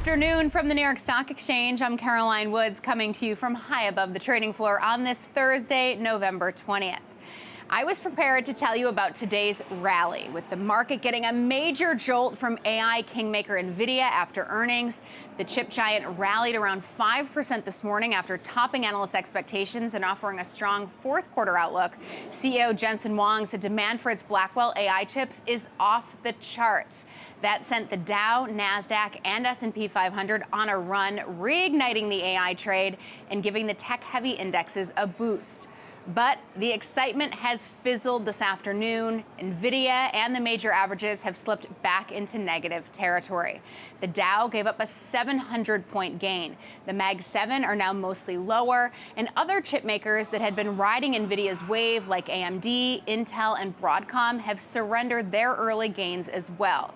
afternoon from the New York Stock Exchange. I'm Caroline Woods coming to you from high above the trading floor on this Thursday, November 20th. I was prepared to tell you about today's rally, with the market getting a major jolt from AI kingmaker NVIDIA after earnings. The chip giant rallied around 5% this morning after topping analyst expectations and offering a strong fourth quarter outlook. CEO Jensen Huang said demand for its Blackwell AI chips is off the charts. That sent the Dow, NASDAQ, and S&P 500 on a run, reigniting the AI trade and giving the tech-heavy indexes a boost. But the excitement has fizzled this afternoon. NVIDIA and the major averages have slipped back into negative territory. The Dow gave up a 700-point gain. The Mag 7 are now mostly lower, and other chip makers that had been riding NVIDIA's wave, like AMD, Intel, and Broadcom, have surrendered their early gains as well.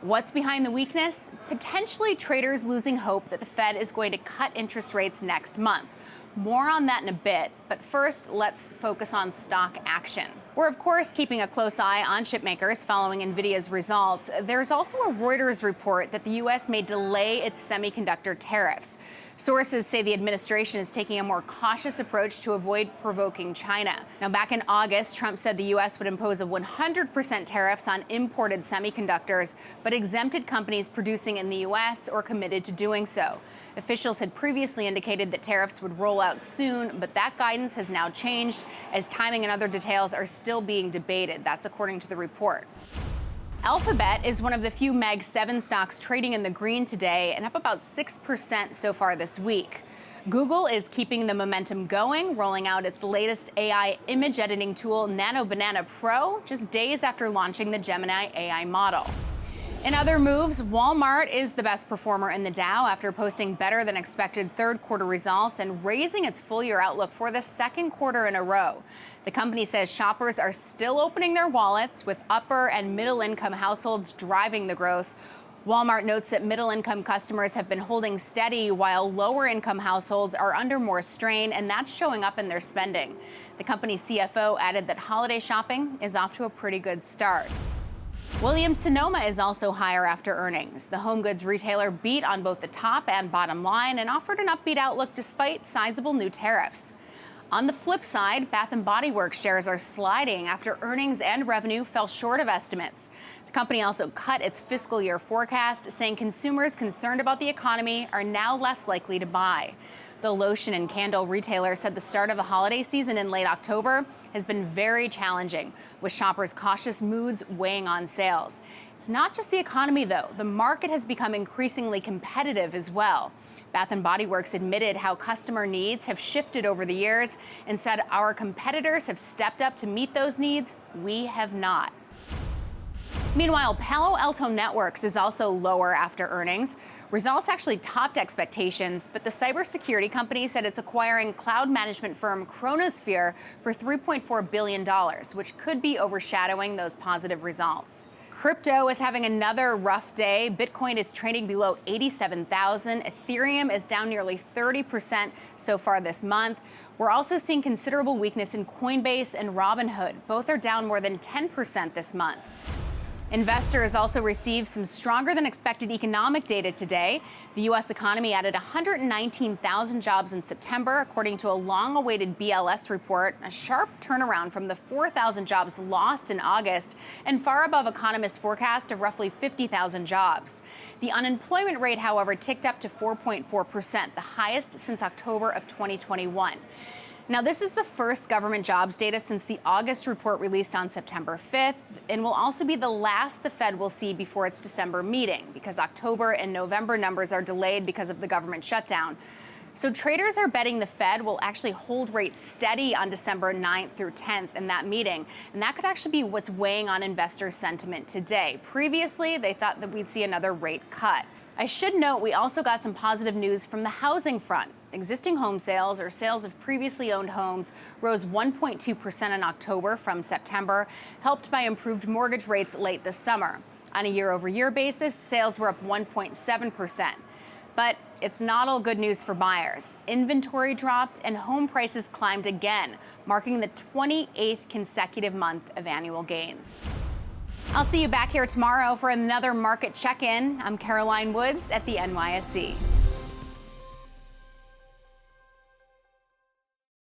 What's behind the weakness? Potentially traders losing hope that the Fed is going to cut interest rates next month. More on that in a bit, but first, let's focus on stock action. We're, of course, keeping a close eye on chip makers following NVIDIA's results. There's also a Reuters report that the U.S. may delay its semiconductor tariffs. Sources say the administration is taking a more cautious approach to avoid provoking China. Now, back in August, Trump said the U.S. would impose a 100% tariffs on imported semiconductors, but exempted companies producing in the U.S. or committed to doing so. Officials had previously indicated that tariffs would roll out soon, but that guidance has now changed as timing and other details are still being debated. That's according to the report. Alphabet is one of the few Mag 7 stocks trading in the green today and up about 6% so far this week. Google is keeping the momentum going, rolling out its latest AI image editing tool, Nano Banana Pro, just days after launching the Gemini AI model. In other moves, Walmart is the best performer in the Dow after posting better than expected third quarter results and raising its full year outlook for the second quarter in a row. The company says shoppers are still opening their wallets, with upper and middle income households driving the growth. Walmart notes that middle income customers have been holding steady while lower income households are under more strain, and that's showing up in their spending. The company's CFO added that holiday shopping is off to a pretty good start. Williams Sonoma is also higher after earnings. The home goods retailer beat on both the top and bottom line and offered an upbeat outlook despite sizable new tariffs. On the flip side, Bath & Body Works shares are sliding after earnings and revenue fell short of estimates. The company also cut its fiscal year forecast, saying consumers concerned about the economy are now less likely to buy. The lotion and candle retailer said the start of the holiday season in late October has been very challenging, with shoppers' cautious moods weighing on sales. It's not just the economy, though. The market has become increasingly competitive as well. Bath & Body Works admitted how customer needs have shifted over the years and said our competitors have stepped up to meet those needs. We have not. Meanwhile, Palo Alto Networks is also lower after earnings. Results actually topped expectations, but the cybersecurity company said it's acquiring cloud management firm Chronosphere for $3.4 billion, which could be overshadowing those positive results. Crypto is having another rough day. Bitcoin is trading below 87,000. Ethereum is down nearly 30% so far this month. We're also seeing considerable weakness in Coinbase and Robinhood. Both are down more than 10% this month. Investors also received some stronger than expected economic data today. The U.S. economy added 119,000 jobs in September, according to a long-awaited BLS report, a sharp turnaround from the 4,000 jobs lost in August and far above economists' forecast of roughly 50,000 jobs. The unemployment rate, however, ticked up to 4.4%, the highest since October of 2021. Now, this is the first government jobs data since the August report released on September 5th, and will also be the last the Fed will see before its December meeting, because October and November numbers are delayed because of the government shutdown. So traders are betting the Fed will actually hold rates steady on December 9th through 10th in that meeting, and that could actually be what's weighing on investor sentiment today. Previously, they thought that we'd see another rate cut. I should note we also got some positive news from the housing front. Existing home sales, or sales of previously owned homes, rose 1.2% in October from September, helped by improved mortgage rates late this summer. On a year-over-year basis, sales were up 1.7%. But it's not all good news for buyers. Inventory dropped and home prices climbed again, marking the 28th consecutive month of annual gains. I'll see you back here tomorrow for another market check-in. I'm Caroline Woods at the NYSE.